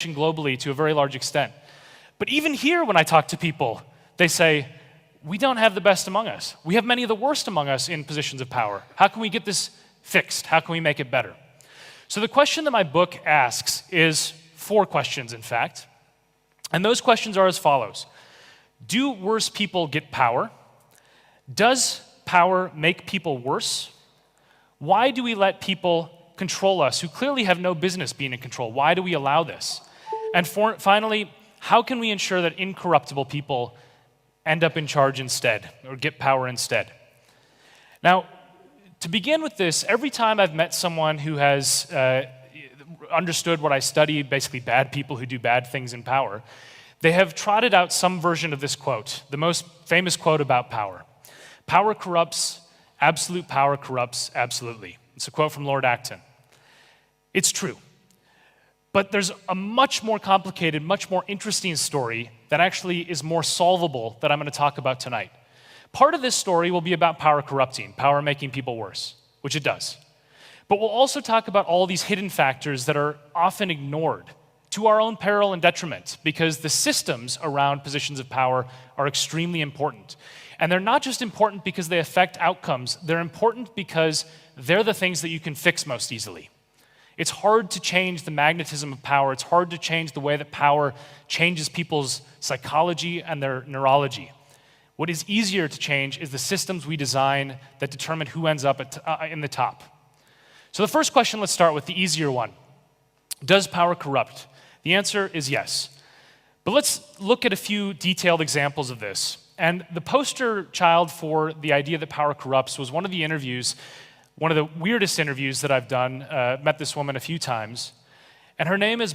globally to a very large extent. But even here, when I talk to people, they say, we don't have the best among us. We have many of the worst among us in positions of power. How can we get this fixed? How can we make it better? So the question that my book asks is 4 questions, in fact. And those questions are as follows. Do worse people get power? Does power make people worse? Why do we let people control us who clearly have no business being in control? Why do we allow this? And finally, how can we ensure that incorruptible people end up in charge instead, or get power instead? Now, to begin with this, every time I've met someone who has understood what I study, basically bad people who do bad things in power, they have trotted out some version of this quote, the most famous quote about power. Power corrupts, absolute power corrupts absolutely. It's a quote from Lord Acton. It's true. But there's a much more complicated, much more interesting story that actually is more solvable that I'm going to talk about tonight. Part of this story will be about power corrupting, power making people worse, which it does. But we'll also talk about all these hidden factors that are often ignored to our own peril and detriment, because the systems around positions of power are extremely important. And they're not just important because they affect outcomes, they're important because they're the things that you can fix most easily. It's hard to change the magnetism of power. It's hard to change the way that power changes people's psychology and their neurology. What is easier to change is the systems we design that determine who ends up in the top. So the first question, let's start with the easier one. Does power corrupt? The answer is yes. But let's look at a few detailed examples of this. And the poster child for the idea that power corrupts was one of the interviews, one of the weirdest interviews that I've done. Met this woman a few times, and her name is